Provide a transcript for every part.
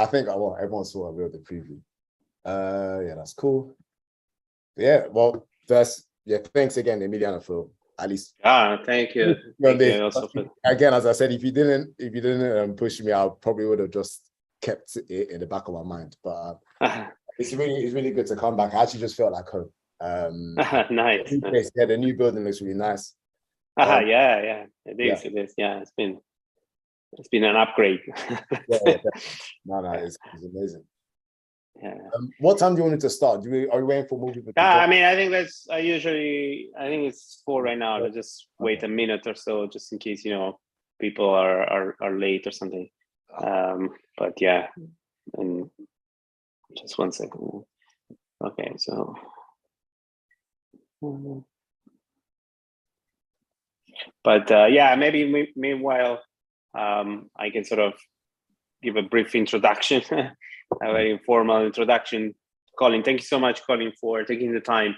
I think everyone saw a real the preview. Yeah, that's cool. Yeah, well, thanks again, Emiliano, for at least. Thank you. Thank you also for... Again, as I said, if you didn't push me, I probably would have just kept it in the back of my mind. But it's really good to come back. I actually just felt like home. Nice. Yeah, the new building looks really nice. Yeah, it is. It is. Yeah, it's been an upgrade. No, it's amazing. Yeah. What time do you want it to start? Are you waiting for more people? I mean, I think I think it's 4 right now. Let's just wait a minute or so, just in case people are late or something. But yeah, and just 1 second. Okay, so. But yeah, maybe meanwhile, I can sort of give a brief introduction, a very informal introduction. Colin, thank you so much, Colin, for taking the time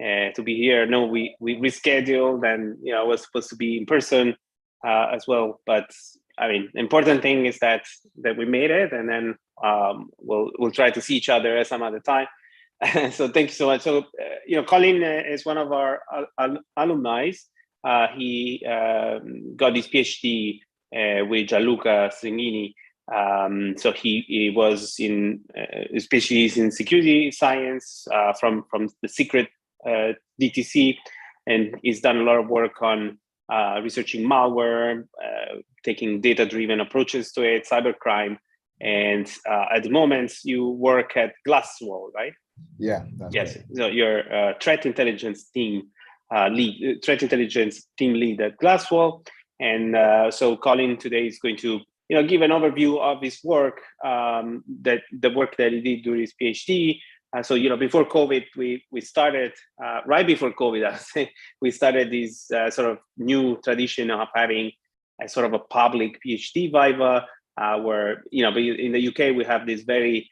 to be here. No, we rescheduled, and I was supposed to be in person as well. But I mean, the important thing is that we made it, and then we'll try to see each other some other time. So thank you so much. So Colin is one of our alumni. He got his PhD with Gianluca Segnini. So he was in his PhD is in security science from the secret DTC, and he's done a lot of work on researching malware, taking data-driven approaches to it, cybercrime, and at the moment you work at Glasswall, right? Yeah. Yes. Right. So you're threat intelligence team lead at Glasswall, and so Colin today is going to give an overview of his work, that the work that he did during his PhD. So before COVID, we started right before COVID. I would say we started this sort of new tradition of having a sort of a public PhD viva, where in the UK we have this very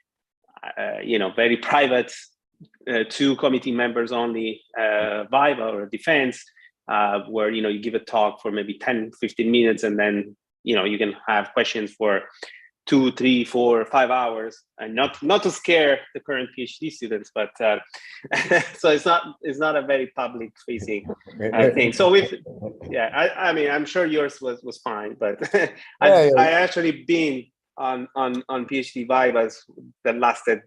very private 2 committee members only viva or defense, where you give a talk for maybe 10-15 minutes, and then you can have questions for 2, 3, 4, 5 hours, and not to scare the current PhD students, but so it's not a very public facing thing. So I mean, I'm sure yours was fine, but I actually been on PhD vivas that lasted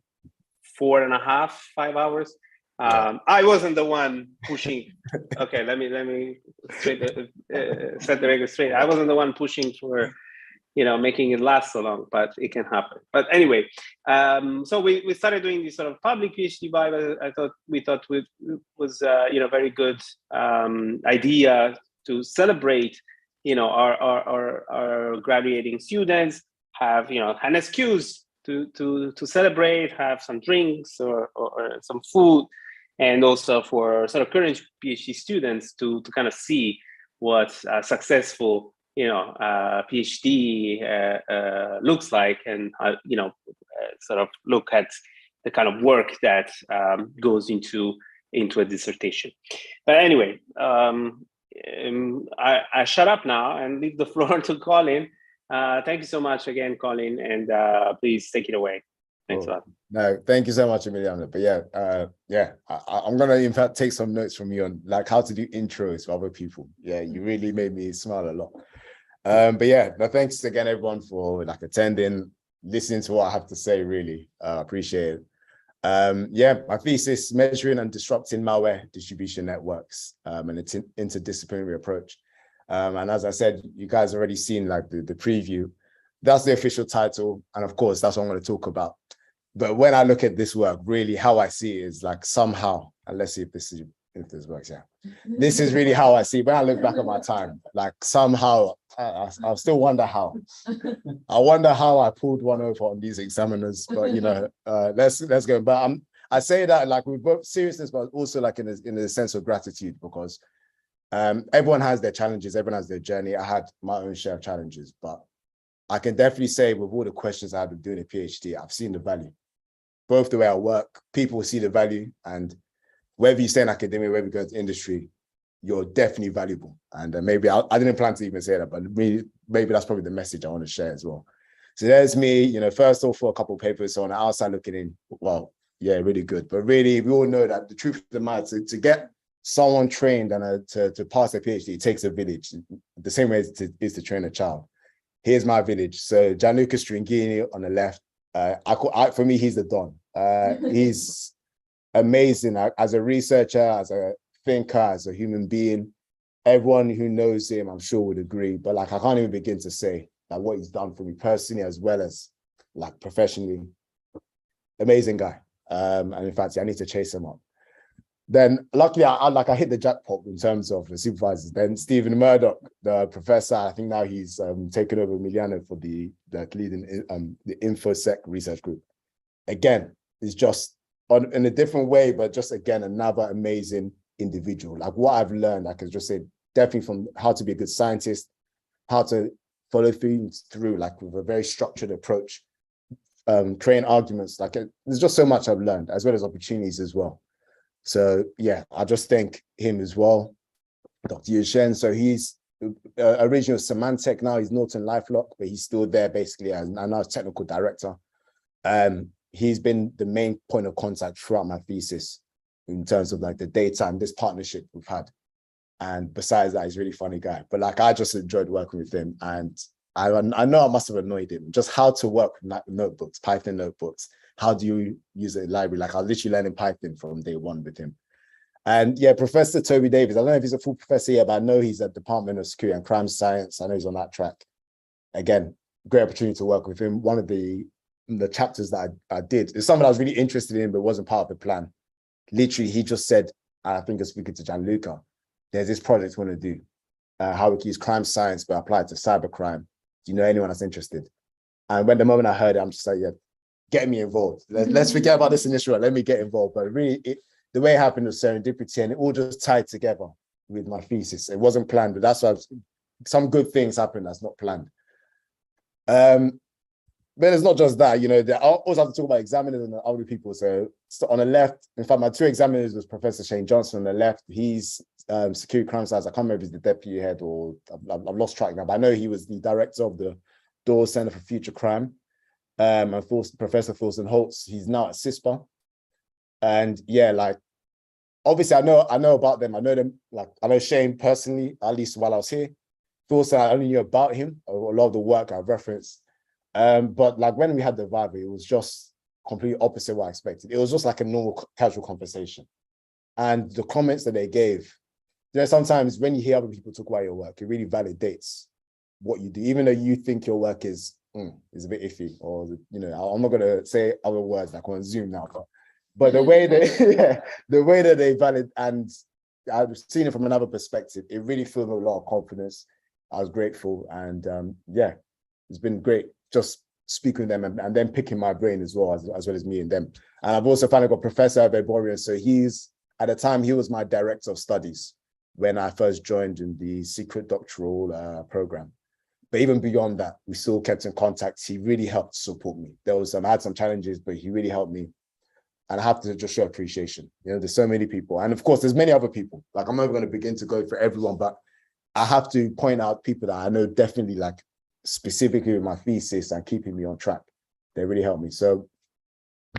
4.5, 5 hours. I wasn't the one pushing. Okay, let me set the record straight. I wasn't the one pushing for making it last so long, but it can happen. But anyway, so we started doing this sort of public PhD vibe. We thought it was very good idea to celebrate our graduating students, have an excuse to celebrate, have some drinks or some food, and also for sort of current PhD students to kind of see what successful PhD looks like, and sort of look at the kind of work that goes into a dissertation. But anyway, I shut up now and leave the floor to Colin. Thank you so much again, Colin, and please take it away. Thanks a lot. No, thank you so much, Emiliano. But I'm gonna in fact take some notes from you on like how to do intros for other people. Yeah, you really made me smile a lot. But thanks again, everyone, for like attending, listening to what I have to say. Really appreciate it. My thesis: measuring and disrupting malware distribution networks, and its interdisciplinary approach. And as I said, you guys already seen like the preview. That's the official title, and of course, that's what I'm going to talk about. But when I look at this work, really, how I see it is like somehow, and let's see if this works. Yeah, this is really how I see it. When I look back at my time, like somehow, I still wonder how. I wonder how I pulled one over on these examiners. But let's go. But I say that like with both seriousness, but also like in a sense of gratitude, because everyone has their challenges, everyone has their journey. I had my own share of challenges, but I can definitely say with all the questions I had been doing a PhD, I've seen the value. Both the way I work, people see the value, and whether you stay in academia, whether you go into industry, you're definitely valuable. And maybe I didn't plan to even say that, but maybe that's probably the message I want to share as well. So there's me, first off for a couple of papers. So on the outside looking in, well, yeah, really good. But really, we all know that the truth of the matter, to get someone trained and to pass a PhD, it takes a village. The same way it is to train a child. Here's my village. So Gianluca Stringini on the left. For me, he's the Don. He's amazing as a researcher, as a thinker, as a human being. Everyone who knows him, I'm sure, would agree. But like, I can't even begin to say like what he's done for me personally, as well as like professionally. Amazing guy. And in fact, I need to chase him up. Then luckily, I hit the jackpot in terms of the supervisors. Then Stephen Murdoch, the professor, I think now he's taken over Emiliano for the leading the InfoSec research group. Again, it's just in a different way, but just again another amazing individual. Like what I've learned, I can just say definitely from how to be a good scientist, how to follow things through, like with a very structured approach, creating arguments. Like there's just so much I've learned, as well as opportunities as well. So yeah, I just thank him as well, Dr. Yushen. So he's original Symantec now. He's Norton LifeLock, but he's still there basically as now technical director. He's been the main point of contact throughout my thesis in terms of like the data and this partnership we've had. And besides that, he's a really funny guy. But like I just enjoyed working with him, and I know I must have annoyed him. Just how to work with notebooks, Python notebooks. How do you use a library? Like I was literally learning Python from day one with him. And yeah, Professor Toby Davis, I don't know if he's a full professor yet, but I know he's at Department of Security and Crime Science. I know he's on that track. Again, great opportunity to work with him. One of the chapters that I did is something I was really interested in, but wasn't part of the plan. Literally, he just said, I think I was speaking to Gianluca, there's this project we want to do, how we can use crime science, but apply it to cybercrime. Do you know anyone that's interested? And when the moment I heard it, I'm just like, yeah, get me involved. Let's forget about this initial, let me get involved. But really, the way it happened was serendipity, and it all just tied together with my thesis. It wasn't planned, but that's why some good things happen that's not planned. But it's not just that, I always have to talk about examiners and other people. So on the left, in fact, my two examiners was Professor Shane Johnson on the left. He's security crime science. I can't remember if he's the deputy head or I've lost track now, but I know he was the director of the Dawes Center for Future Crime. And Professor Thorsten Holtz, he's now at CISPA. And yeah, like, obviously I know about them. I know them, like, I know Shane personally, at least while I was here. Thorsten, I only knew about him, a lot of the work I've referenced. But like when we had the vibe, it was just completely opposite what I expected. It was just like a normal casual conversation. And the comments that they gave, sometimes when you hear other people talk about your work, it really validates what you do, even though you think your work is a bit iffy, or I'm not gonna say other words like on Zoom now, but the way that they valid, and I've seen it from another perspective, it really filled me with a lot of confidence. I was grateful, and yeah, it's been great just speaking with them and then picking my brain as well as me and them. And I've also finally got Professor Abeborian. So at the time, he was my director of studies when I first joined in the secret doctoral program. But even beyond that, we still kept in contact. He really helped support me. I had some challenges, but he really helped me. And I have to just show appreciation. There's so many people. And of course, there's many other people. Like, I'm not going to begin to go for everyone, but I have to point out people that I know definitely, like, specifically with my thesis and keeping me on track. They really helped me. So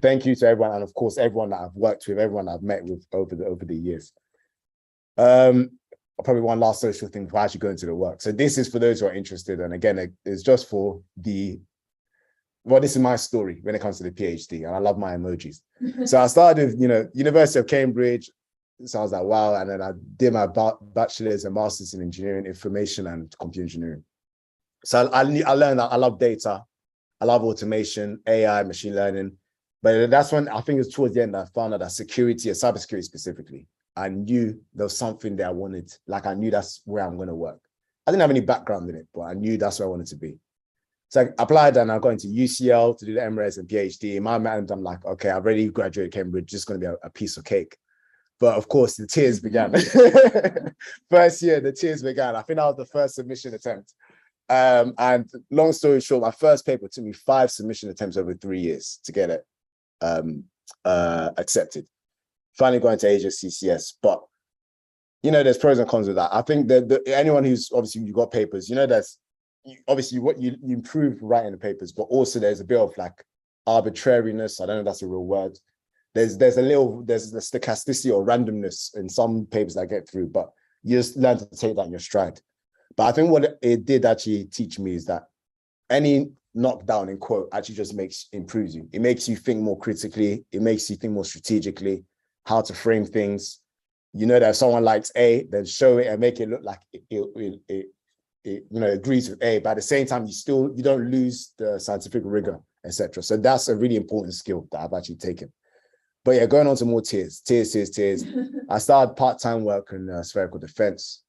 thank you to everyone. And of course, everyone that I've worked with, everyone I've met with over the years. Probably one last social thing before I actually go into the work. So this is for those who are interested. And again, it's just for this is my story when it comes to the PhD, and I love my emojis. So I started with, University of Cambridge. So I was like, wow. And then I did my bachelor's and master's in engineering, information and computer engineering. So I learned that I love data. I love automation, AI, machine learning. But that's when I think it was towards the end that I found out that security, and cybersecurity specifically, I knew there was something that I wanted. Like, I knew that's where I'm going to work. I didn't have any background in it, but I knew that's where I wanted to be. So I applied and I got into UCL to do the MRes and PhD. In my mind, I'm like, okay, I've already graduated Cambridge, just going to be a piece of cake. But of course, the tears began. First year, the tears began. I think that was the first submission attempt. And long story short, my first paper took me 5 submission attempts over 3 years to get it accepted. Finally got into Asia CCS, but there's pros and cons with that. I think that anyone who's obviously you got papers, there's obviously what you improve writing the papers, but also there's a bit of like arbitrariness. I don't know if that's a real word. There's the stochasticity or randomness in some papers that I get through, but you just learn to take that in your stride. But I think what it did actually teach me is that any knockdown in quote actually just improves you. It makes you think more critically. It makes you think more strategically, how to frame things. You know that if someone likes A, then show it and make it look like it agrees with A. But at the same time, you don't lose the scientific rigor, etc. So that's a really important skill that I've actually taken. But yeah, going on to more tiers. I started part-time work in spherical defense,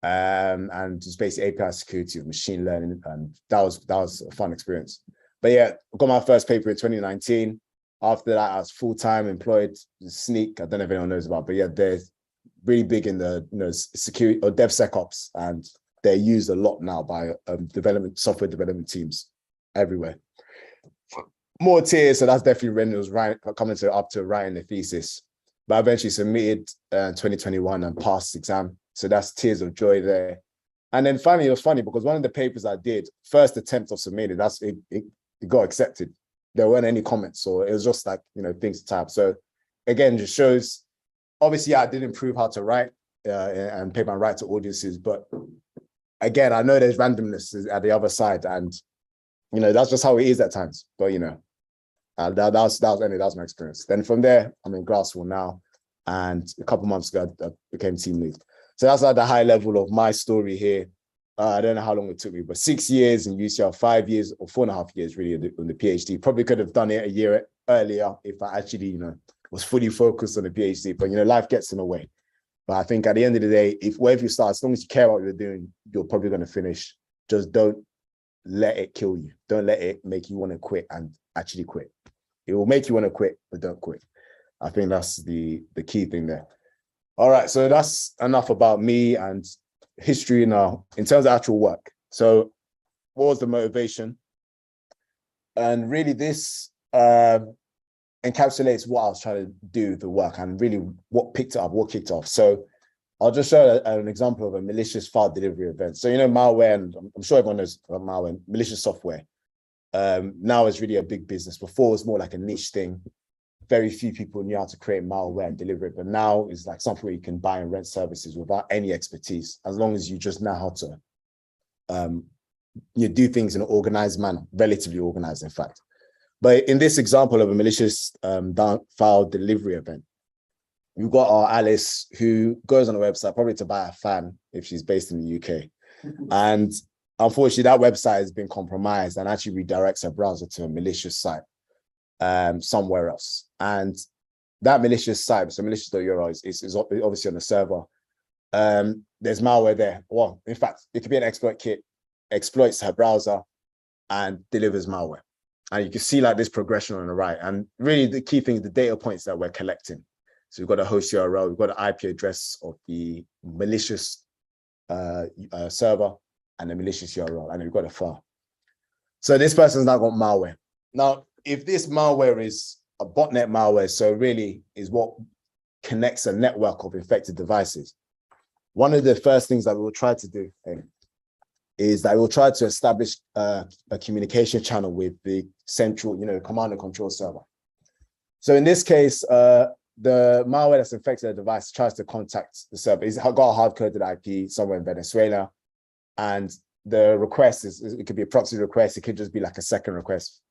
and just basic API security with machine learning, and that was a fun experience. But yeah, I got my first paper in 2019. After that, I was full-time employed. Sneak, I don't know if anyone knows about, but yeah, they're really big in the security or DevSecOps, and they're used a lot now by software development teams everywhere. More tiers, so that's definitely when it was coming up to writing the thesis. But I eventually submitted 2021 and passed the exam. So that's tears of joy there. And then finally, it was funny because one of the papers I did, first attempt of submitting, it got accepted. There weren't any comments, so it was just like, things to type. So again, just shows, obviously I did improve how to write and paper and write to audiences, but again, I know there's randomness at the other side, and that's just how it is at times. But that was my experience. Then from there, I'm in grad school now, and a couple months ago, I became team lead. So that's like the high level of my story here. I don't know how long it took me, but 6 years in UCL, 5 years or 4.5 years really on the PhD. Probably could have done it a year earlier if I actually, was fully focused on the PhD. But life gets in the way. But I think at the end of the day, wherever you start, as long as you care about what you're doing, you're probably going to finish. Just don't let it kill you. Don't let it make you want to quit and actually quit. It will make you want to quit, but don't quit. I think that's the key thing there. All right, so that's enough about me and history now in terms of actual work. So what was the motivation? And really this encapsulates what I was trying to do, the work, and really what kicked off. So I'll just show an example of a malicious file delivery event. So, malware, and I'm sure everyone knows about malware, malicious software. Now it's really a big business. Before it was more like a niche thing. Very few people knew how to create malware and deliver it, but now it's like something where you can buy and rent services without any expertise, as long as you just know how to do things in an organized manner, relatively organized, in fact. But in this example of a malicious file delivery event, we've got our Alice who goes on a website, probably to buy a fan if she's based in the UK. And unfortunately, that website has been compromised and actually redirects her browser to a malicious site somewhere else. And that malicious site, so malicious.url is obviously on the server. There's malware there. Well, in fact, it could be an exploit kit, exploits her browser and delivers malware. And you can see like this progression on the right. And really the key thing is the data points that we're collecting. So we've got a host URL, we've got an IP address of the malicious server and the malicious URL, and we've got a file. So this person's now got malware. Now, if this malware is a botnet malware, so really is what connects a network of infected devices, one of the first things that we will try to do is that we'll try to establish a communication channel with the central, command and control server. So in this case, the malware that's infected the device tries to contact the server. It's got a hard-coded IP somewhere in Venezuela, and the request it could be a proxy request, it could just be like a second request.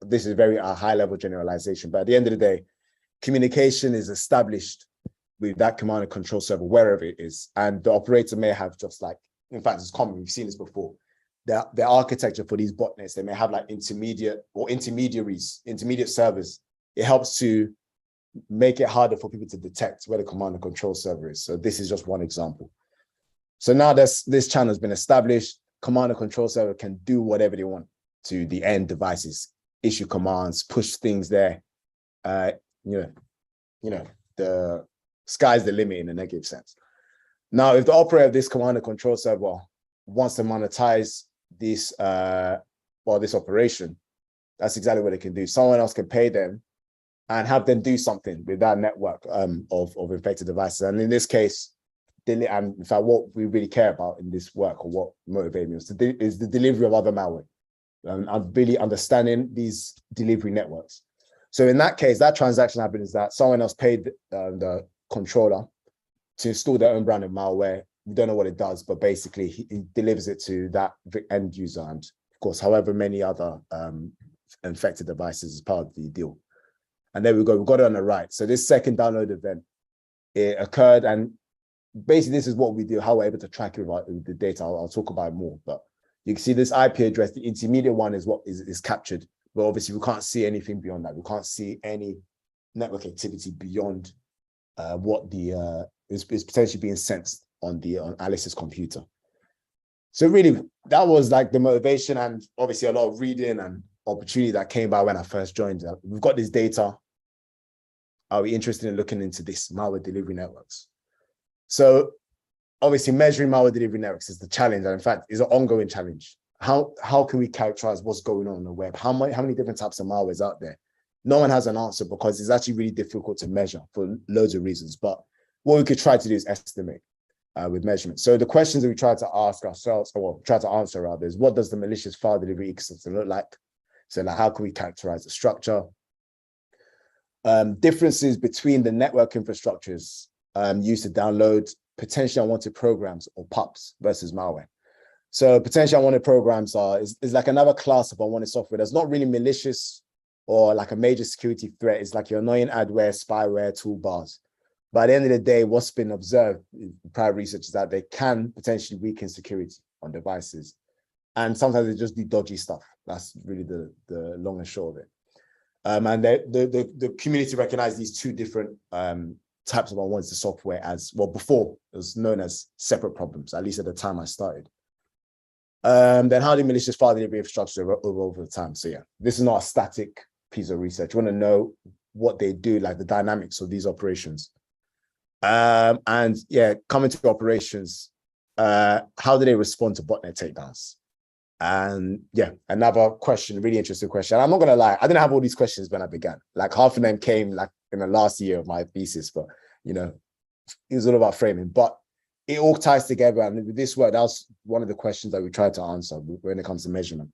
This is very a high-level generalization, but at the end of the day, communication is established with that command and control server, wherever it is, and the operator may have just like, in fact, it's common, we've seen this before, the architecture for these botnets, they may have like intermediate servers. It helps to make it harder for people to detect where the command and control server is. So this is just one example. So now this channel has been established. Command and control server can do whatever they want to the end devices, issue commands, push things there. The sky's the limit in a negative sense. Now, if the operator of this command and control server wants to monetize this this operation, that's exactly what they can do. Someone else can pay them and have them do something with that network of infected devices. And in this case, and in fact, what we really care about in this work, or what motivates me, is the delivery of other malware. And really understanding these delivery networks. So in that case, that transaction happened is that someone else paid the controller to install their own brand of malware. We don't know what it does, but basically he delivers it to that end user, and of course, however many other infected devices as part of the deal. And there we go, we've got it on the right. So this second download event, it occurred, and basically this is what we do, how we're able to track it with the data. I'll talk about it more, but you can see this IP address, the intermediate one is what is captured, but obviously we can't see anything beyond that. We can't see any network activity beyond what the is potentially being sensed on Alice's computer. So really, that was like the motivation, and obviously a lot of reading and opportunity that came by when I first joined. We've got this data. Are we interested in looking into this malware delivery networks? So obviously, measuring malware delivery networks is the challenge, and in fact, is an ongoing challenge. How can we characterize what's going on the web? How many different types of malware is out there? No one has an answer, because it's actually really difficult to measure for loads of reasons. But what we could try to do is estimate with measurement. So the questions that we try to ask ourselves, or try to answer rather, is what does the malicious file delivery ecosystem look like? So like, how can we characterize the structure? Differences between the network infrastructures used to download potentially unwanted programs or PUPs versus malware. So potentially unwanted programs is like another class of unwanted software that's not really malicious or like a major security threat. It's like your annoying adware, spyware, toolbars. But at the end of the day, what's been observed in prior research is that they can potentially weaken security on devices. And sometimes they just do dodgy stuff. That's really the long and short of it. And the community recognized these two different types of unwanted software as, well, before it was known as separate problems, at least at the time I started. Then how do malicious file delivery infrastructure over time? So yeah, this is not a static piece of research. You want to know what they do, like the dynamics of these operations. And yeah, coming to operations, how do they respond to botnet takedowns? And yeah, another question, really interesting question. And I'm not gonna lie, I didn't have all these questions when I began. Like half of them came like in the last year of my thesis, but you know, it was all about framing. But it all ties together, and with this work, that was one of the questions that we tried to answer when it comes to measurement.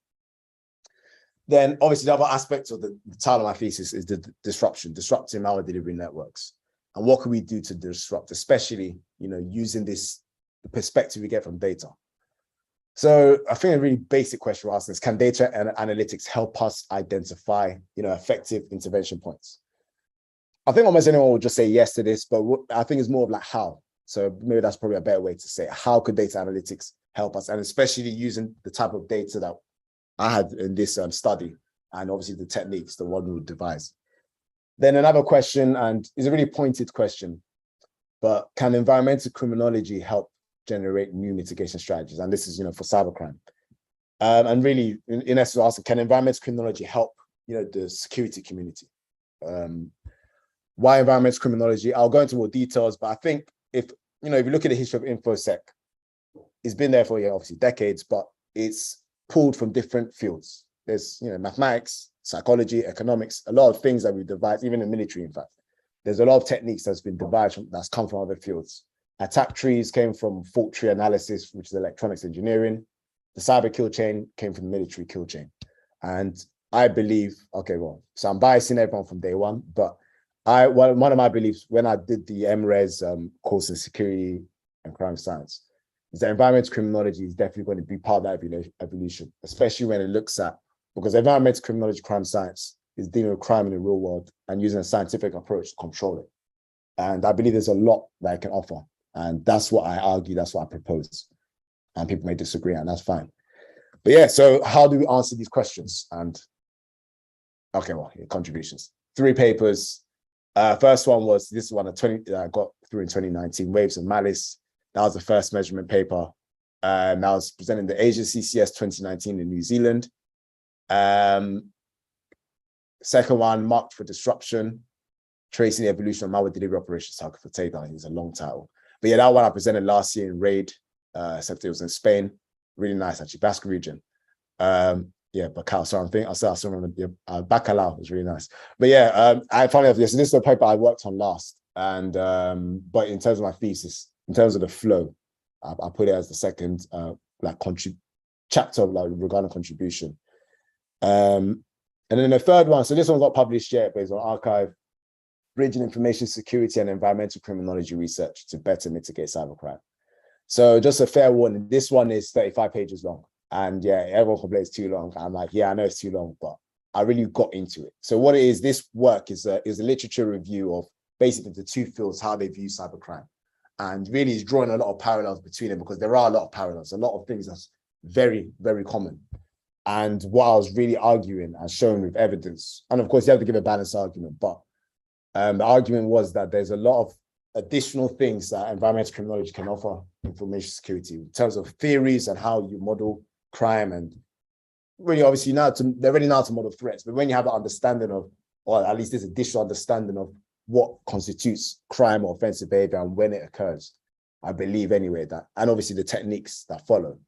Then obviously the other aspect of the title of my thesis is the disrupting malware delivery networks. And what can we do to disrupt, especially, you know, using the perspective we get from data. So I think a really basic question we're asking is, can data and analytics help us identify, you know, effective intervention points? I think almost anyone would just say yes to this, but I think it's more of like how. So maybe that's probably a better way to say it. How could data analytics help us? And especially using the type of data that I had in this study, and obviously the techniques, the one we would devise. Then another question, and it's a really pointed question, but can environmental criminology help generate new mitigation strategies? And this is, you know, for cybercrime. And really, in essence, asking, can environmental criminology help, you know, the security community? Why environmental criminology? I'll go into more details, but I think if you look at the history of InfoSec, it's been there for, obviously decades, but it's pulled from different fields. There's, mathematics, psychology, economics, a lot of things that we devise, even in the military, in fact. There's a lot of techniques that's been devised that's come from other fields. Attack trees came from fault tree analysis, which is electronics engineering. The cyber kill chain came from the military kill chain. And I believe, so I'm biasing everyone from day one, but one of my beliefs when I did the MRes course in security and crime science is that environmental criminology is definitely going to be part of that evolution, especially when it looks at, because environmental criminology, crime science is dealing with crime in the real world and using a scientific approach to control it. And I believe there's a lot that it can offer. And that's what I argue, that's what I propose. And people may disagree, and that's fine. But yeah, so how do we answer these questions? And contributions. 3 papers. First one was this one, that I got through in 2019, Waves of Malice. That was the first measurement paper. And I was presenting the Asia CCS 2019 in New Zealand. Second one, Marked for Disruption, Tracing the Evolution of Malware Delivery Operations Target for Takedown. It's a long title. But yeah, that one I presented last year in RAID, except it was in Spain. Really nice, actually, Basque region. Bacalao. So I still remember Bacalao was really nice. But yeah, I finally have this. So this is the paper I worked on last. And but in terms of my thesis, in terms of the flow, I put it as the second chapter of regarding contribution. And then the third one, so this one's not published yet, but it's on archive, bridging information security and environmental criminology research to better mitigate cybercrime. So just a fair warning, this one is 35 pages long. And yeah, everyone complains it's too long. I'm like, yeah, I know it's too long, but I really got into it. So what it is, this work is a literature review of basically the two fields, how they view cybercrime. And really is drawing a lot of parallels between them, because there are a lot of parallels, a lot of things that's very, very common. And what I was really arguing and showing with evidence, and of course you have to give a balanced argument, but the argument was that there's a lot of additional things that environmental criminology can offer information security in terms of theories and how you model crime. And really, obviously, they're ready now to model threats, but when you have the understanding of, or at least this additional understanding of what constitutes crime or offensive behavior and when it occurs, I believe anyway that, and obviously the techniques that follow,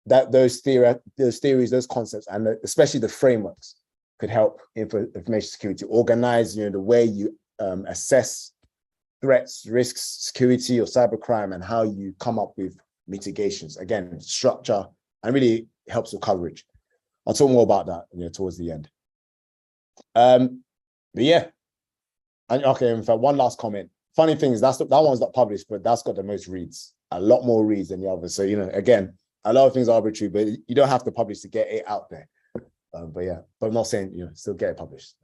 that those theories, those concepts, and especially the frameworks could help information security organize, the way you assess threats, risks, security, or cybercrime, and how you come up with mitigations. Again, structure, and really helps with coverage. I'll talk more about that towards the end. But yeah, and okay, in fact, one last comment. Funny thing is that one's not published, but that's got the most reads, a lot more reads than the others. So, again, a lot of things are arbitrary, but you don't have to publish to get it out there. But yeah, but I'm not saying, still get it published.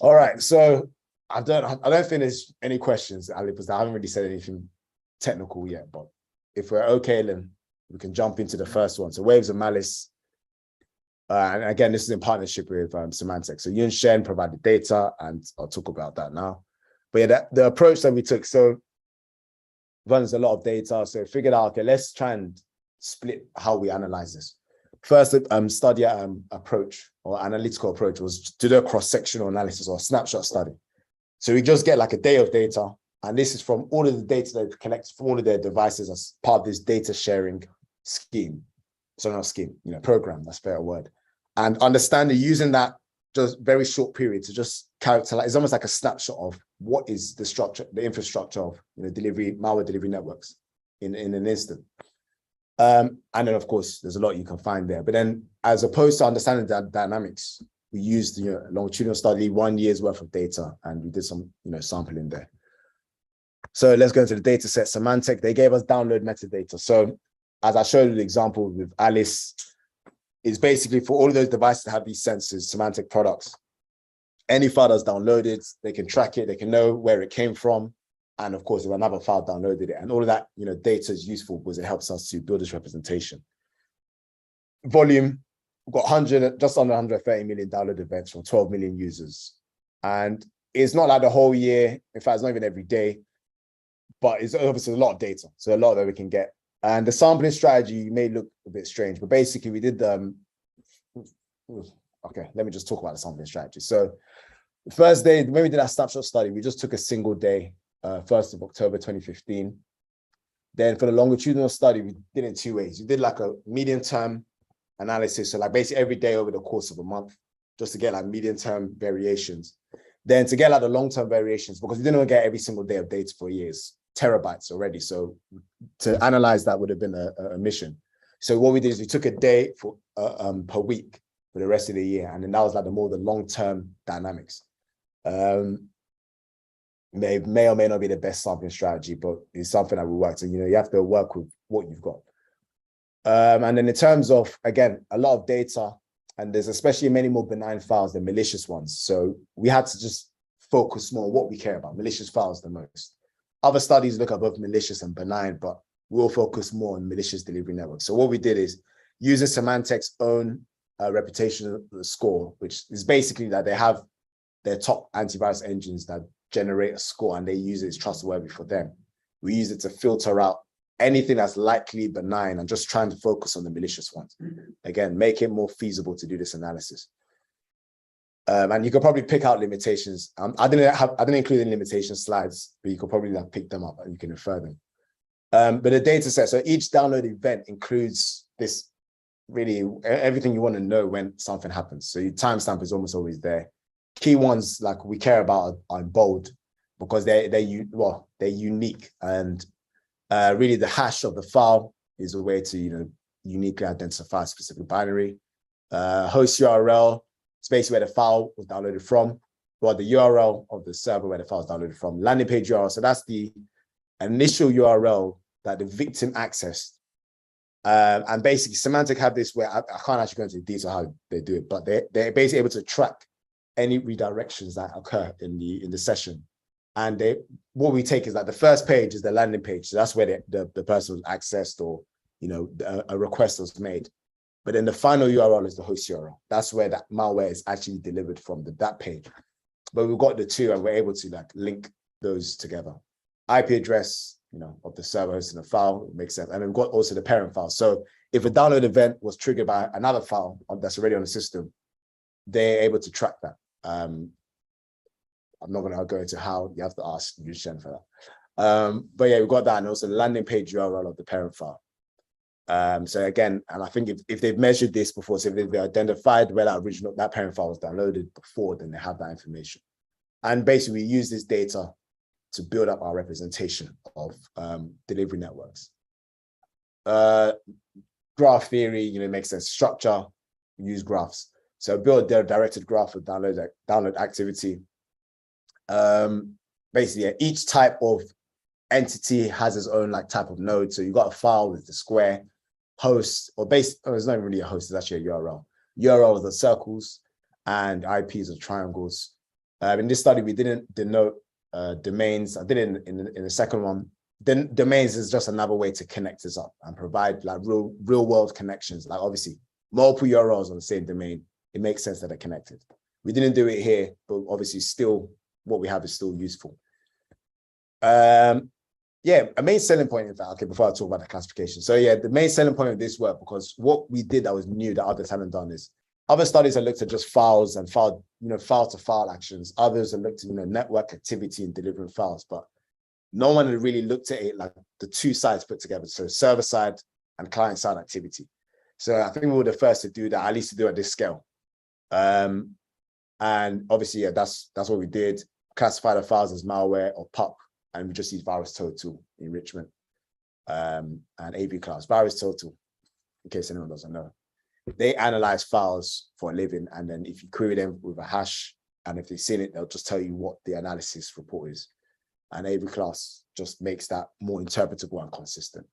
All right, so I don't think there's any questions, Ali, because I haven't really said anything technical yet, but if we're okay, then we can jump into the first one. So waves of malice. And again, this is in partnership with Symantec. So Yun Shen provided data, and I'll talk about that now. But yeah, the approach that we took, so runs a lot of data. So figured out, okay, let's try and split how we analyze this. First study approach or analytical approach was to do a cross-sectional analysis or a snapshot study. So we just get like a day of data, and this is from all of the data they've collected from all of their devices as part of this data sharing scheme. So not scheme, program, that's a better word. And understanding using that just very short period to just characterize, it's almost like a snapshot of what is the structure, the infrastructure of malware delivery networks in an instant. And then of course, there's a lot you can find there. But then as opposed to understanding that dynamics, we used a longitudinal study, 1 year's worth of data, and we did some sampling there. So let's go into the data set. Symantec, they gave us download metadata. So as I showed you the example with Alice, is basically for all of those devices that have these sensors, Symantec products, any file that's downloaded, they can track it, they can know where it came from. And of course, if another file downloaded it, and all of that, data is useful because it helps us to build this representation. Volume, we've got just under 130 million download events from 12 million users. And it's not like the whole year. In fact, it's not even every day, but it's obviously a lot of data. So a lot that we can get. And the sampling strategy may look a bit strange, but basically we did, okay, let me just talk about the sampling strategy. So the first day, when we did our snapshot study, we just took a single day, 1st of October, 2015. Then for the longitudinal study, we did it in 2 ways. We did like a medium-term analysis. So like basically every day over the course of a month, just to get like medium-term variations. Then to get like the long-term variations, because we didn't want to get every single day of data for years, terabytes already. So to analyze that would have been a mission. So what we did is we took a day for per week for the rest of the year. And then that was like the long-term dynamics. May or may not be the best sampling strategy, but it's something that we worked. And you have to work with what you've got. And then in terms of, again, a lot of data, and there's especially many more benign files than malicious ones. So we had to just focus more on what we care about, malicious files the most. Other studies look at both malicious and benign, but we'll focus more on malicious delivery networks. So what we did is using Symantec's own reputation score, which is basically that they have their top antivirus engines that generate a score and they use it as trustworthy for them. We use it to filter out anything that's likely benign and just trying to focus on the malicious ones. Again, make it more feasible to do this analysis. And you could probably pick out limitations. I didn't include any limitation slides, but you could probably pick them up and you can infer them. But the data set, so each download event includes this really everything you want to know when something happens. So your timestamp is almost always there. Key ones like we care about are in bold. because they're unique, and really the hash of the file is a way to uniquely identify a specific binary. Host URL is basically where the file was downloaded from, or the URL of the server where the file is downloaded from. Landing page URL, so that's the initial URL that the victim accessed. And basically, Symantec have this where I can't actually go into detail how they do it, but they're basically able to track any redirections that occur in the session. And what we take is that the first page is the landing page, so that's where the person was accessed, or a request was made. But then the final URL is the host URL. That's where that malware is actually delivered from, that page. But we've got the two, and we're able to link those together. IP address, of the server hosting the file, it makes sense. And we've got also the parent file. So if a download event was triggered by another file that's already on the system, they're able to track that. I'm not going to go into how, you have to ask Shen for that. But yeah, we've got that, and also the landing page URL of the parent file. So again, and I think if they've measured this before, so if they've identified where that parent file was downloaded before, then they have that information. And basically, we use this data to build up our representation of delivery networks. Graph theory, makes sense. Structure, use graphs. So build a directed graph of download activity. Basically, each type of entity has its own type of node. So you've got a file with the square, host, or base. Oh, it's not really a host, it's actually a URL. URLs are circles, and IPs are triangles. In this study, we didn't denote domains. I did it in the second one. Then domains is just another way to connect us up and provide real world connections. Obviously, multiple URLs on the same domain, it makes sense that they're connected. We didn't do it here, but obviously still what we have is still useful. Yeah, a main selling point, in fact, okay, before I talk about the classification. So yeah, the main selling point of this work, because what we did that was new that others haven't done, is other studies have looked at just files and file to file actions. Others have looked at network activity and delivering files, but no one had really looked at it like the two sides put together. So server side and client side activity. So I think we were the first to do that, at least to do at this scale. And obviously, yeah, that's what we did. Classify the files as malware or PUP, and we just use virus total enrichment and AV class. Virus total, in case anyone doesn't know, they analyze files for a living, and then if you query them with a hash, and if they've seen it, they'll just tell you what the analysis report is. And AV class just makes that more interpretable and consistent.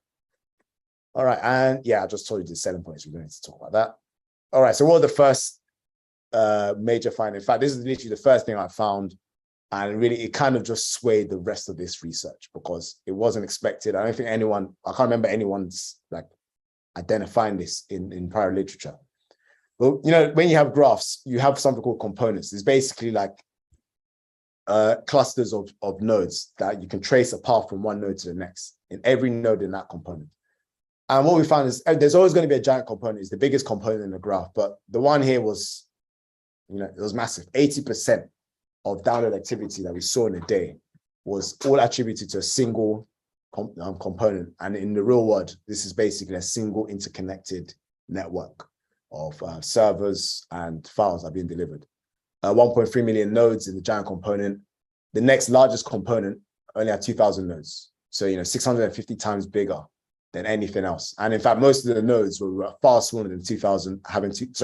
All right, and yeah, I just told you the selling points. We're going to talk about that. All right, so what are the first major findings? In fact, this is literally the first thing I found, and really it kind of just swayed the rest of this research because it wasn't expected. I don't think I can't remember anyone's identifying this in prior literature. But when you have graphs, you have something called components. It's basically clusters of nodes that you can trace a path from one node to the next in every node in that component. And what we found is there's always going to be a giant component. It's the biggest component in the graph, but the one here was, it was massive. 80% of download activity that we saw in a day was all attributed to a single component. And in the real world, this is basically a single interconnected network of servers and files that are being delivered. 1.3 million nodes in the giant component. The next largest component only had 2,000 nodes. So, 650 times bigger than anything else. And in fact, most of the nodes were far smaller than 2,000,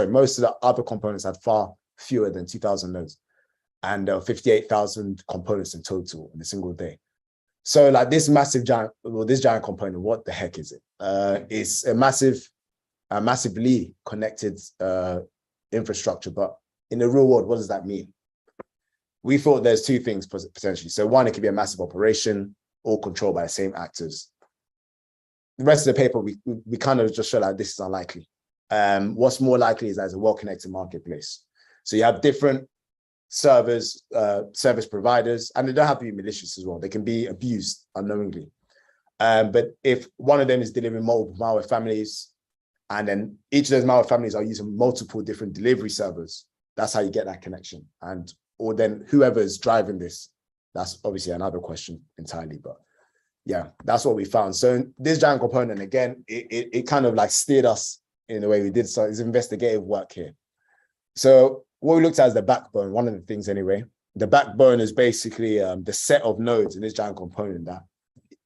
most of the other components had far fewer than 2,000 nodes. And there were 58,000 components in total in a single day. So this giant component, what the heck is it? It's a massively connected infrastructure, but in the real world, what does that mean? We thought there's two things potentially. So one, it could be a massive operation, all controlled by the same actors. The rest of the paper, we kind of just show this is unlikely. What's more likely is as a well-connected marketplace. So you have different servers, service providers, and they don't have to be malicious as well. They can be abused unknowingly. But if one of them is delivering multiple malware families, and then each of those malware families are using multiple different delivery servers, that's how you get that connection. Or then whoever is driving this, that's obviously another question entirely. But yeah, that's what we found. So this giant component, again, it kind of steered us in the way we did. So it's investigative work here. So what we looked at is the backbone, one of the things anyway, the backbone is basically the set of nodes in this giant component that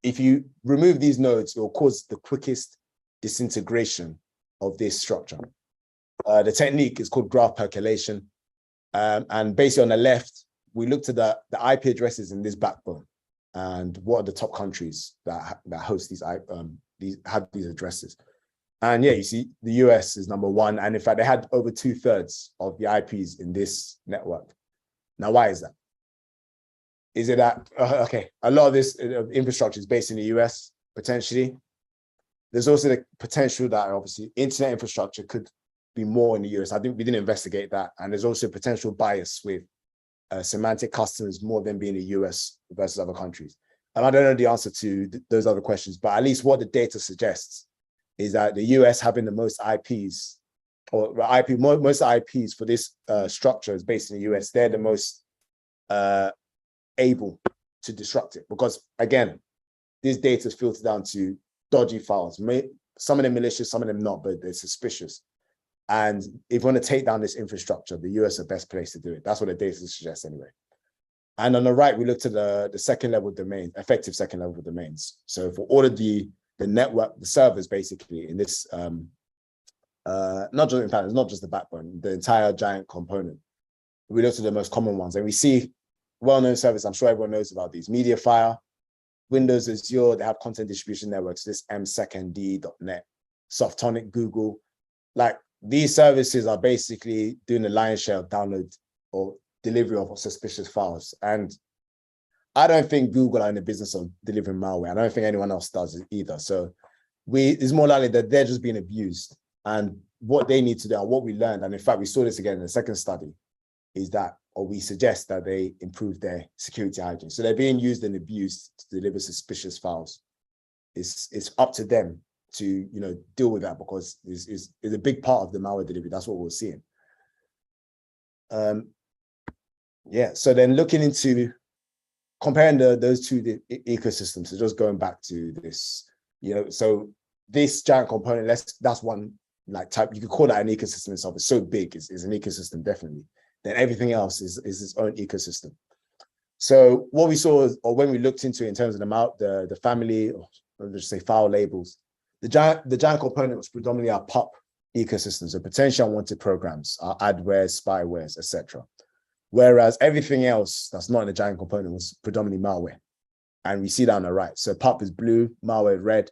if you remove these nodes, it will cause the quickest disintegration of this structure. The technique is called graph percolation. And basically on the left, we looked at the IP addresses in this backbone and what are the top countries that host these have these addresses. And yeah, you see the US is number one. And in fact, they had over 2/3 of the IPs in this network. Now, why is that? Is it that, okay, a lot of this infrastructure is based in the US, potentially. There's also the potential that obviously internet infrastructure could be more in the US. I think we didn't investigate that. And there's also potential bias with semantic customers more than being the US versus other countries. And I don't know the answer to those other questions, but at least what the data suggests is that the US having the most IPs, or most IPs for this structure is based in the US. They're the most able to disrupt it, because again, this data is filtered down to dodgy files. Some of them malicious, some of them not, but they're suspicious. And if you want to take down this infrastructure, the US is the best place to do it. That's what the data suggests anyway. And on the right, we looked at the second level domain, effective second level domains. So for all of the network, the servers basically in this, not just, in fact, it's not just the backbone, the entire giant component. We looked at the most common ones and we see well-known service. I'm sure everyone knows about these. Mediafire, Windows, Azure, they have content distribution networks, this msecnd.net, Softonic, Google. Like these services are basically doing the lion's share of download or delivery of suspicious files. And I don't think Google are in the business of delivering malware. I don't think anyone else does it either. So it's more likely that they're just being abused. And what they need to do, and what we learned, and in fact, we saw this again in the second study, is that, or we suggest that they improve their security hygiene. So they're being used and abused to deliver suspicious files. It's up to them to deal with that, because it's a big part of the malware delivery. That's what we're seeing. Yeah, so then looking into comparing those two ecosystems, so just going back to this, so this giant component, that's one like type, you could call that an ecosystem itself. It's so big, it's an ecosystem, definitely. Then everything else is its own ecosystem. So what we saw, or when we looked into it in terms of the family, or let's say file labels, the giant component was predominantly our PUP ecosystem, so potential unwanted programs, our adwares, spywares, etc. Whereas everything else that's not in the giant component was predominantly malware. And we see that on the right. So PUP is blue, malware is red.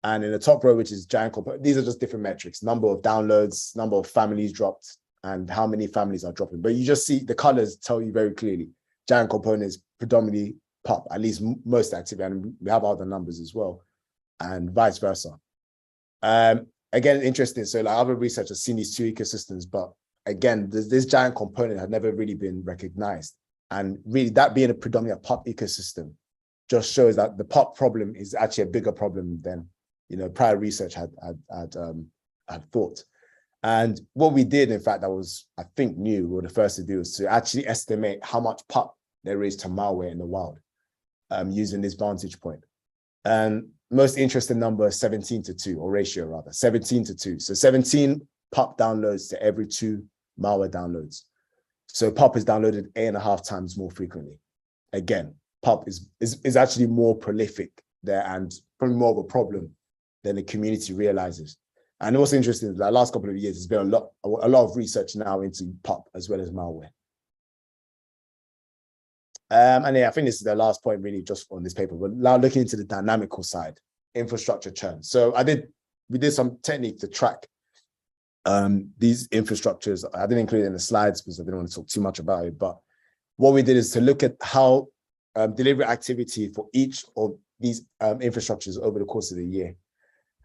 And in the top row, which is giant component, these are just different metrics: number of downloads, number of families dropped, and how many families are dropping. But you just see the colors tell you very clearly, giant component is predominantly PUP, at least most active, and we have other numbers as well, and vice versa. Again, interesting. So like other research has seen these two ecosystems, but again, this giant component had never really been recognized. And really that being a predominant PUP ecosystem just shows that the PUP problem is actually a bigger problem than prior research had thought. And what we did, in fact, that was, I think, new, we were the first to do, is to actually estimate how much PUP there is to malware in the wild using this vantage point. And most interesting number is 17:2, or ratio rather, 17:2. So 17 PUP downloads to every 2 malware downloads. So PUP is downloaded 8.5 times more frequently. Again, PUP is actually more prolific there and probably more of a problem than the community realizes. And what's interesting is the last couple of years, there's been a lot of research now into PUP as well as malware. And yeah, I think this is the last point really just on this paper, but now looking into the dynamical side, infrastructure churn. So we did some technique to track these infrastructures. I didn't include it in the slides because I didn't want to talk too much about it, but what we did is to look at how delivery activity for each of these infrastructures over the course of the year.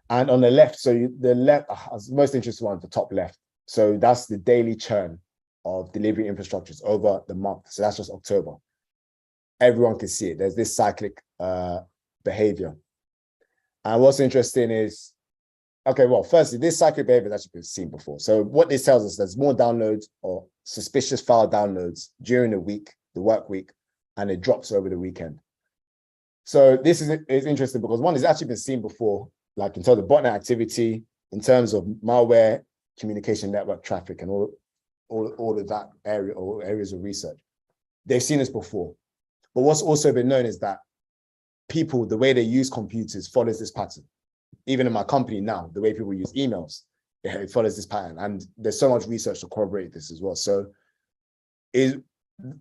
And on the left, so the most interesting one, the top left. So that's the daily churn of delivery infrastructures over the month. So that's just October. Everyone can see it. There's this cyclic behavior. And what's interesting is, okay, well, firstly, this cyclic behavior has actually been seen before. So what this tells us, there's more downloads or suspicious file downloads during the week, the work week, and it drops over the weekend. So this is interesting because one, has actually been seen before, like in terms of botnet activity, in terms of malware, communication network traffic, and all of that area or areas of research. they've seen this before. But what's also been known is that people, the way they use computers follows this pattern. Even in my company now, the way people use emails, it follows this pattern. And there's so much research to corroborate this as well. So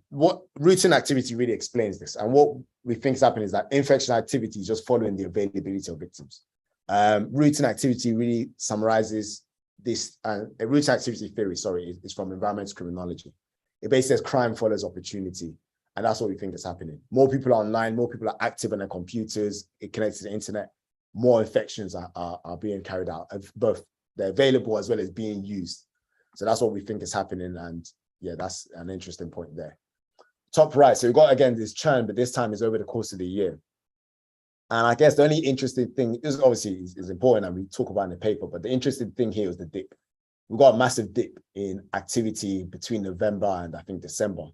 what routine activity really explains this. And what we think is happening is that infection activity is just following the availability of victims. Routine activity really summarizes this, routine activity theory, sorry, is from environmental criminology. It basically says crime follows opportunity. And that's what we think is happening. More people are online, more people are active on their computers, it connects to the internet, more infections are being carried out, both they're available as well as being used. So that's what we think is happening. And yeah, that's an interesting point there. Top right, so we've got, again, this churn, but this time is over the course of the year. And I guess the only interesting thing, this obviously is important and we talk about in the paper, but the interesting thing here is the dip. We've got a massive dip in activity between November and I think December.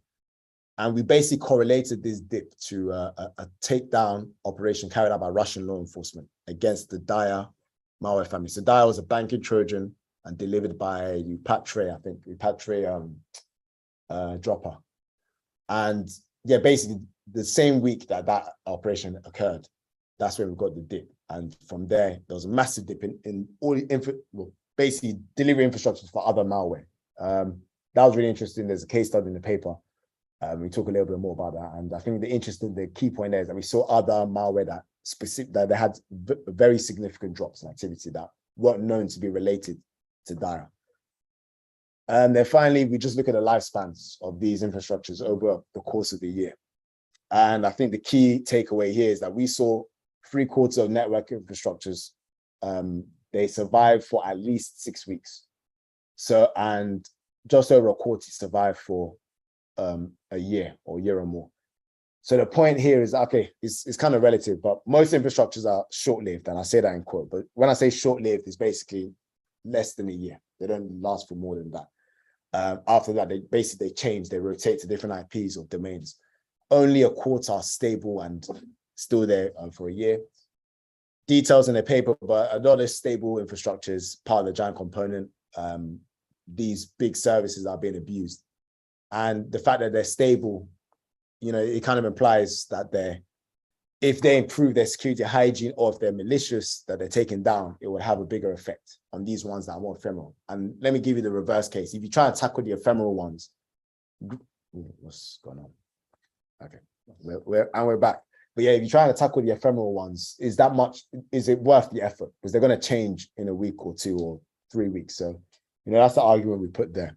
And we basically correlated this dip to a takedown operation carried out by Russian law enforcement against the Dyer malware family. So Dyer was a banking Trojan and delivered by Upatre, I think, Upatre dropper. And yeah, basically the same week that that operation occurred, that's where we got the dip. And from there was a massive dip in all basically delivery infrastructures for other malware. That was really interesting. There's a case study in the paper. We talk a little bit more about that. And I think the key point there is that we saw other malware that they had very significant drops in activity that weren't known to be related to Dyer. And then finally, we just look at the lifespans of these infrastructures over the course of the year. And I think the key takeaway here is that we saw 3/4 of network infrastructures, they survived for at least 6 weeks. So, and just over a quarter survived for a year or more. So the point here is, okay, it's kind of relative, but most infrastructures are short-lived, and I say that in quote, but when I say short-lived, it's basically less than a year. They don't last for more than that. After that, they change, they rotate to different IPs or domains. Only a quarter are stable and still there for a year. Details in the paper, but a lot of stable infrastructures, part of the giant component, these big services are being abused. And the fact that they're stable, it kind of implies that if they improve their security hygiene or if they're malicious, that they're taken down, it would have a bigger effect on these ones that are more ephemeral. And let me give you the reverse case. If you try to tackle the ephemeral ones, what's going on? Okay, we're back. But yeah, if you try to tackle the ephemeral ones, is it worth the effort? Because they're going to change in a week or 2 or 3 weeks. So, that's the argument we put there.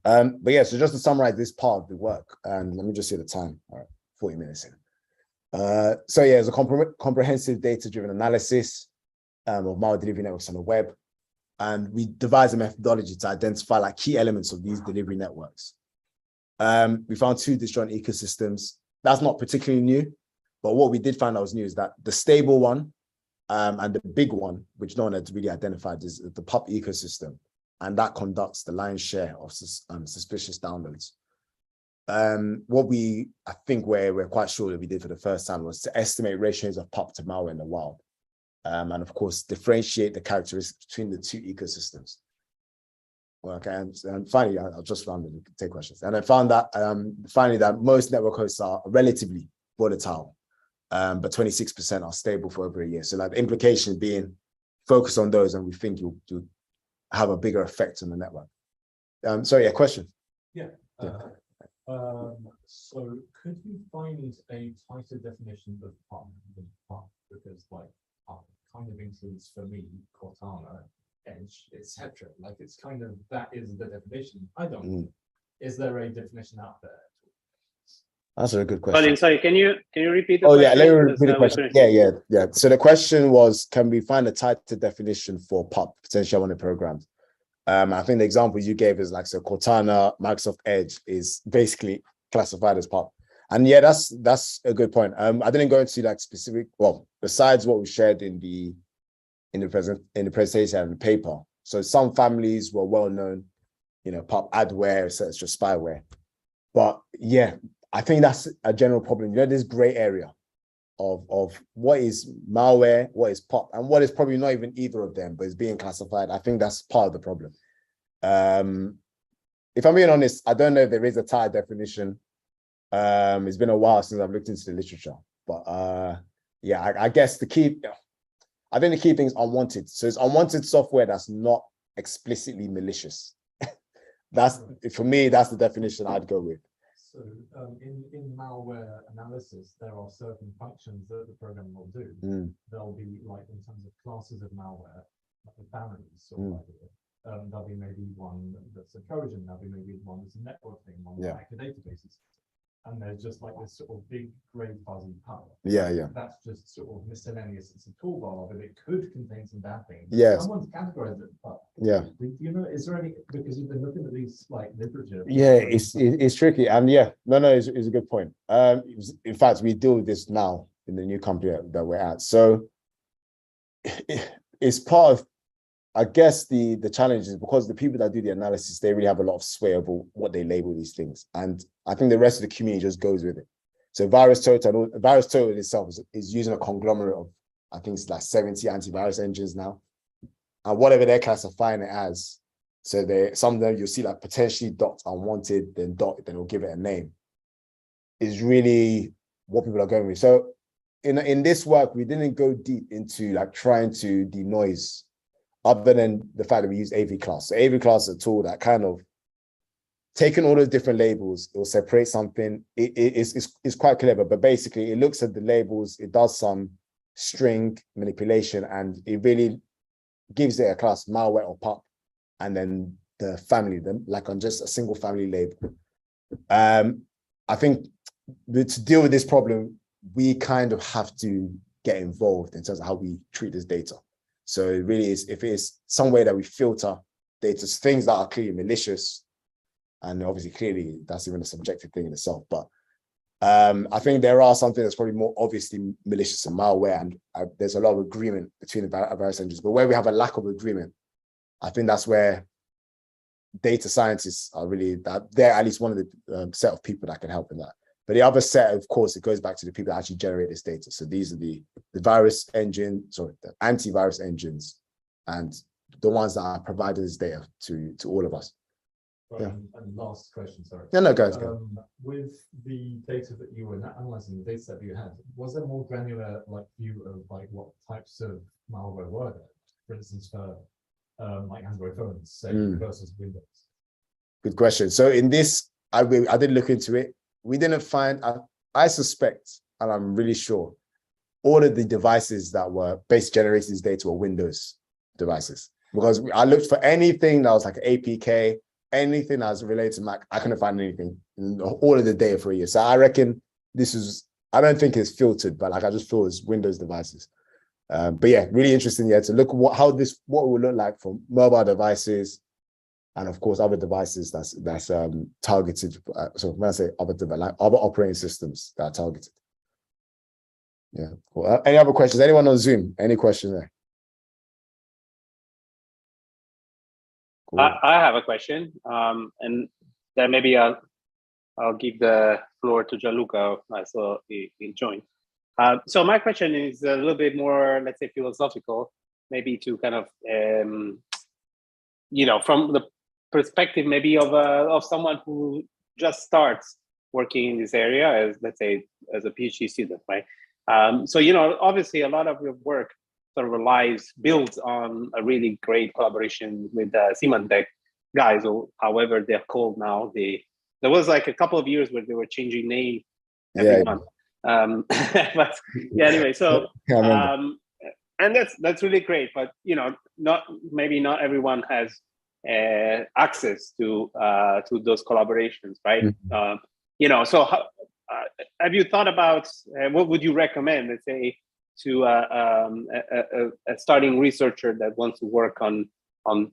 But yeah, so just to summarize this part of the work, and let me just see the time. All right, 40 minutes in. So yeah, it's a comprehensive data-driven analysis of malware delivery networks on the web. And we devised a methodology to identify key elements of these delivery networks. We found 2 disjoint ecosystems. That's not particularly new, but what we did find out was new is that the stable one and the big one, which no one had really identified, is the PUP ecosystem. And that conducts the lion's share of suspicious downloads. I think we're quite sure that we did for the first time was to estimate ratios of PUP to malware in the wild. And of course, differentiate the characteristics between the 2 ecosystems. Well, okay, and finally, I'll just round it and take questions. And I found that finally that most network hosts are relatively volatile, but 26% are stable for over a year. So the implication being focus on those and we think you'll have a bigger effect on the network. So yeah, question. Yeah. So could you find a tighter definition of PUP than PUP? Because PUP kind of includes for me Cortana, Edge, etc. It's kind of, that is the definition. I don't know. Is there a definition out there? That's a good question. Colin, sorry, can you repeat the question? question? Yeah, let me repeat the question. Yeah. So the question was, can we find a tighter definition for PUP, potentially on the programs? I think the example you gave is so Cortana, Microsoft Edge is basically classified as PUP. And yeah, that's a good point. I didn't go into specific, besides what we shared in the presentation and the paper. So some families were well known, PUP, adware, etc., spyware. But yeah, I think that's a general problem. This gray area of what is malware, what is PUP, and what is probably not even either of them, but is being classified. I think that's part of the problem. if I'm being honest, I don't know if there is a tight definition. It's been a while since I've looked into the literature, but yeah, I guess I think the key thing is unwanted. So it's unwanted software that's not explicitly malicious. That's, for me, that's the definition I'd go with. So in malware analysis, there are certain functions that the program will do. There'll be, like, in terms of classes of malware, like the families or there'll be maybe one that's a Trojan, there'll be maybe one that's a network thing, one that's like a databases. And there's just like this sort of big gray fuzzy power. That's just sort of miscellaneous. It's a toolbar, but it could contain some bad things. Yes. Someone's categorized it. But do you know, is there any, because you've been looking at these like literature? Yeah, it's tricky. And it's a good point. In fact, we deal with this now in the new company that we're at. So it's part of, I guess the challenge is because the people that do the analysis, they really have a lot of sway over what they label these things. And I think the rest of the community just goes with it. So VirusTotal itself is using a conglomerate of, I think it's like 70 antivirus engines now. And whatever they're classifying it as, so some of them you'll see like potentially unwanted, then they'll give it a name, is really what people are going with. So in this work, we didn't go deep into like trying to denoise, other than the fact that we use AV class. So AV class is a tool that kind of taking all those different labels, it will separate something. It's quite clever, but basically it looks at the labels, it does some string manipulation, and it really gives it a class, malware or pup, and then the family, like on just a single family label. I think to deal with this problem, we kind of have to get involved in terms of how we treat this data. So it really is, if it's some way that we filter data, things that are clearly malicious, and obviously clearly that's even a subjective thing in itself. But I think there are something that's probably more obviously malicious and malware, and there's a lot of agreement between the various engines. But where we have a lack of agreement, I think that's where data scientists are really, they're at least one of the set of people that can help in that. But the other set, of course, it goes back to the people that actually generate this data. So these are the virus engine, sorry, the antivirus engines, and the ones that are providing this data to all of us. And last question, sorry. No, go ahead. With the data that you were analyzing, the data set that you had, was there more granular like view of like what types of malware were there? For instance, for like Android phones, say, versus Windows? Good question. So in this, I did look into it. We didn't find, I suspect, and I'm really sure, all of the devices that were basically generating this data were Windows devices. Because I looked for anything that was like an APK, anything that was related to Mac, I couldn't find anything in all of the data for a year. So I reckon this is, I don't think it's filtered, but like I just feel it's Windows devices. But yeah, really interesting to look what it will look like for mobile devices, and of course other devices that's targeted. So when I say other devices, like other operating systems that are targeted. Yeah. Cool. Any other questions? Anyone on Zoom? Any questions there? Cool. I have a question, and then maybe I'll give the floor to Gianluca. I saw he joined. So my question is a little bit more, let's say, philosophical, maybe to kind of, from the perspective maybe of someone who just starts working in this area as, let's say, as a PhD student, right? So, obviously a lot of your work sort of builds on a really great collaboration with the Symantec guys, or however they're called now. There was like a couple of years where they were changing name every month. But yeah, anyway, so and that's really great, but not everyone has access to those collaborations, right? So have you thought about what would you recommend, let's say, to a starting researcher that wants to work on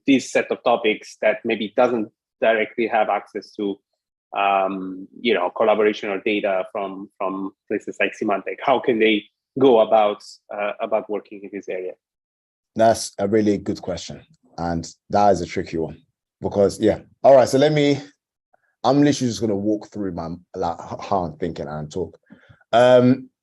this set of topics that maybe doesn't directly have access to collaboration or data from places like Symantec? How can they go about working in this area? That's a really good question, and that is a tricky one because all right. So I'm literally just going to walk through how I'm thinking and talk.